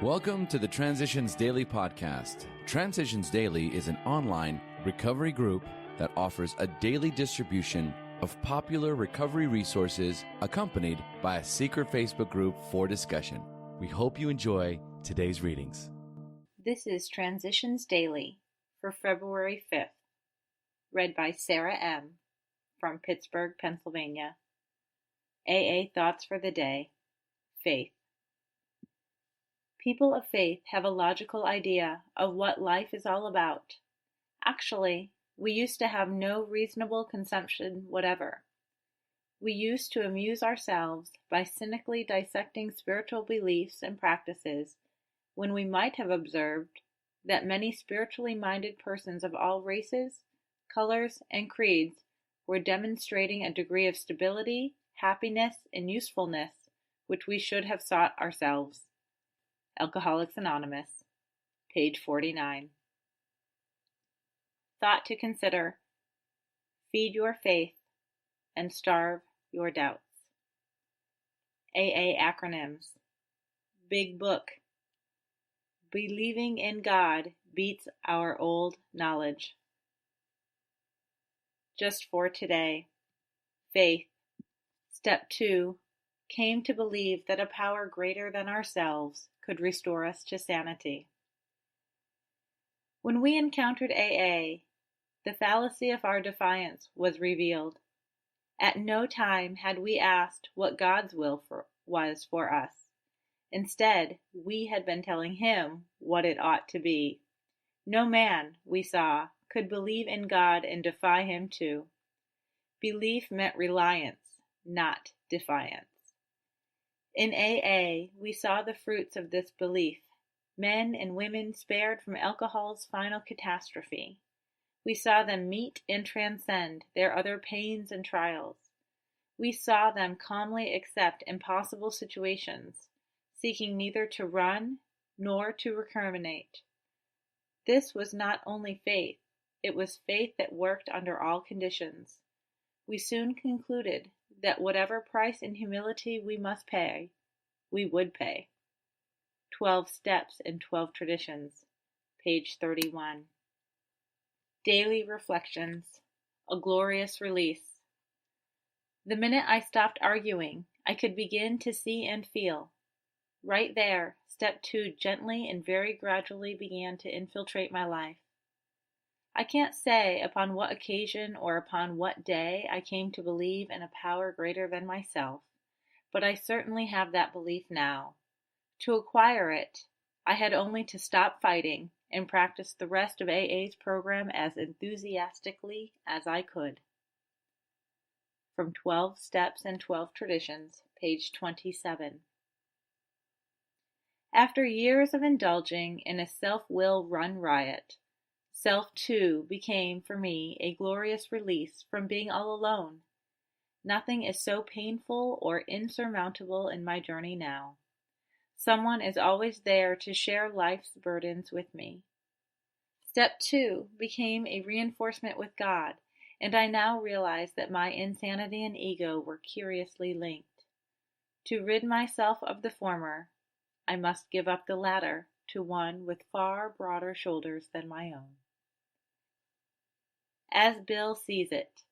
Welcome to the Transitions Daily podcast. Transitions Daily is an online recovery group that offers a daily distribution of popular recovery resources accompanied by a secret Facebook group for discussion. We hope you enjoy today's readings. This is Transitions Daily for February 5th, read by Sarah M. from Pittsburgh, Pennsylvania. AA Thoughts for the Day. Faith. People of faith have a logical idea of what life is all about. Actually, we used to have no reasonable conception whatever. We used to amuse ourselves by cynically dissecting spiritual beliefs and practices when we might have observed that many spiritually minded persons of all races, colors, and creeds were demonstrating a degree of stability, happiness, and usefulness which we should have sought ourselves. Alcoholics Anonymous, page 49. Thought to consider: feed your faith and starve your doubts. AA acronyms: Big Book. Believing in God beats our old knowledge. Just for today. Faith. Step 2. Came to believe that a power greater than ourselves could restore us to sanity. When we encountered AA, the fallacy of our defiance was revealed. At no time had we asked what God's will was for us. Instead, we had been telling Him what it ought to be. No man, we saw, could believe in God and defy Him too. Belief meant reliance, not defiance. In AA, we saw the fruits of this belief, men and women spared from alcohol's final catastrophe. We saw them meet and transcend their other pains and trials. We saw them calmly accept impossible situations, seeking neither to run nor to recriminate. This was not only faith, it was faith that worked under all conditions. We soon concluded that whatever price in humility we must pay, we would pay. 12 Steps and 12 Traditions, page 31. Daily Reflections, a Glorious Release. The minute I stopped arguing, I could begin to see and feel. Right there, Step 2 gently and very gradually began to infiltrate my life. I can't say upon what occasion or upon what day I came to believe in a power greater than myself, but I certainly have that belief now. To acquire it, I had only to stop fighting and practice the rest of AA's program as enthusiastically as I could. From 12 Steps and 12 Traditions, page 27. After years of indulging in a self-will run riot, self, too, became for me a glorious release from being all alone. Nothing is so painful or insurmountable in my journey now. Someone is always there to share life's burdens with me. Step 2 became a reinforcement with God, and I now realize that my insanity and ego were curiously linked. To rid myself of the former, I must give up the latter to one with far broader shoulders than my own. As Bill sees it,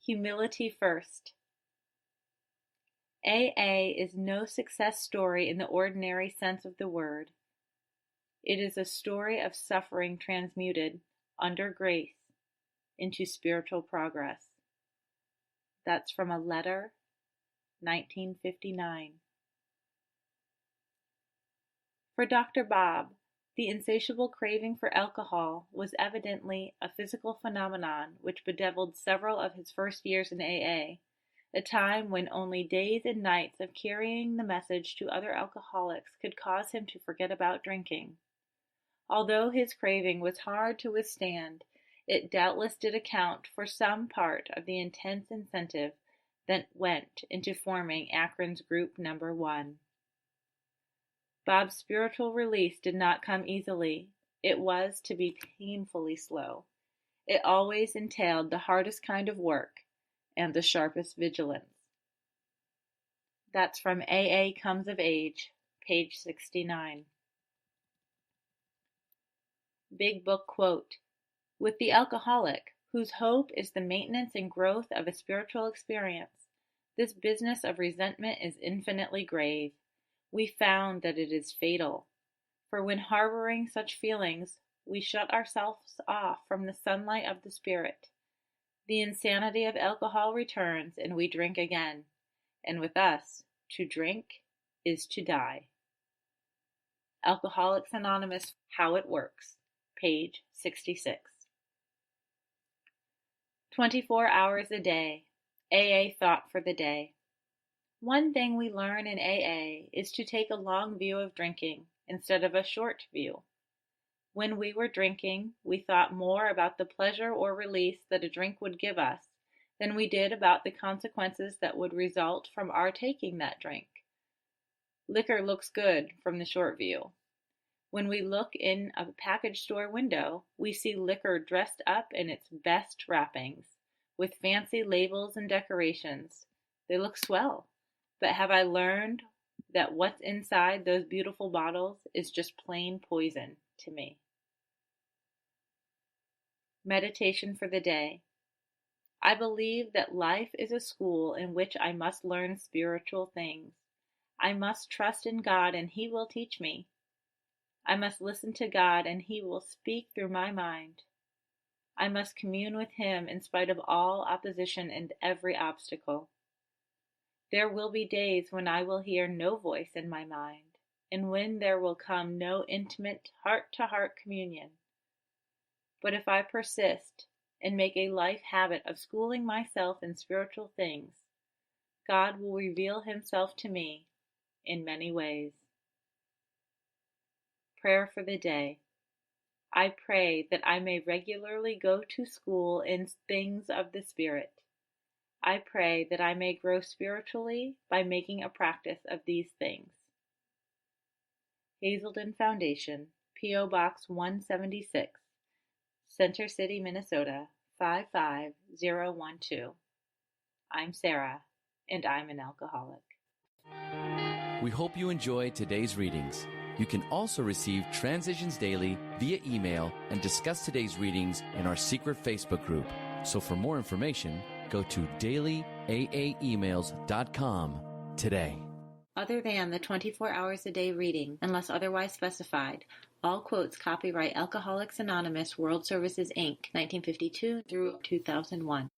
humility first. AA is no success story in the ordinary sense of the word. It is a story of suffering transmuted, under grace, into spiritual progress. That's from a letter, 1959. For Dr. Bob, the insatiable craving for alcohol was evidently a physical phenomenon which bedeviled several of his first years in AA, a time when only days and nights of carrying the message to other alcoholics could cause him to forget about drinking. Although his craving was hard to withstand, it doubtless did account for some part of the intense incentive that went into forming Akron's Group Number 1. Bob's spiritual release did not come easily. It was to be painfully slow. It always entailed the hardest kind of work and the sharpest vigilance. That's from AA Comes of Age, page 69. Big Book quote, "With the alcoholic, whose hope is the maintenance and growth of a spiritual experience, this business of resentment is infinitely grave. We found that it is fatal. For when harboring such feelings, we shut ourselves off from the sunlight of the Spirit. The insanity of alcohol returns, and we drink again. And with us, to drink is to die." Alcoholics Anonymous, How It Works, page 66. 24 hours a day. AA thought for the day. One thing we learn in AA is to take a long view of drinking instead of a short view. When we were drinking, we thought more about the pleasure or release that a drink would give us than we did about the consequences that would result from our taking that drink. Liquor looks good from the short view. When we look in a package store window, we see liquor dressed up in its best wrappings, with fancy labels and decorations. They look swell, but have I learned that what's inside those beautiful bottles is just plain poison to me? Meditation for the day. I believe that life is a school in which I must learn spiritual things. I must trust in God and He will teach me. I must listen to God and He will speak through my mind. I must commune with Him in spite of all opposition and every obstacle. There will be days when I will hear no voice in my mind, and when there will come no intimate heart-to-heart communion. But if I persist and make a life habit of schooling myself in spiritual things, God will reveal Himself to me in many ways. Prayer for the day. I pray that I may regularly go to school in things of the Spirit. I pray that I may grow spiritually by making a practice of these things. Hazelden Foundation, P.O. Box 176, Center City, Minnesota 55012. I'm Sarah, and I'm an alcoholic. We hope you enjoyed today's readings. You can also receive Transitions Daily via email and discuss today's readings in our secret Facebook group. So for more information, go to dailyaaemails.com today. Other than the 24 hours a day reading, unless otherwise specified, all quotes copyright Alcoholics Anonymous World Services, Inc., 1952 through 2001.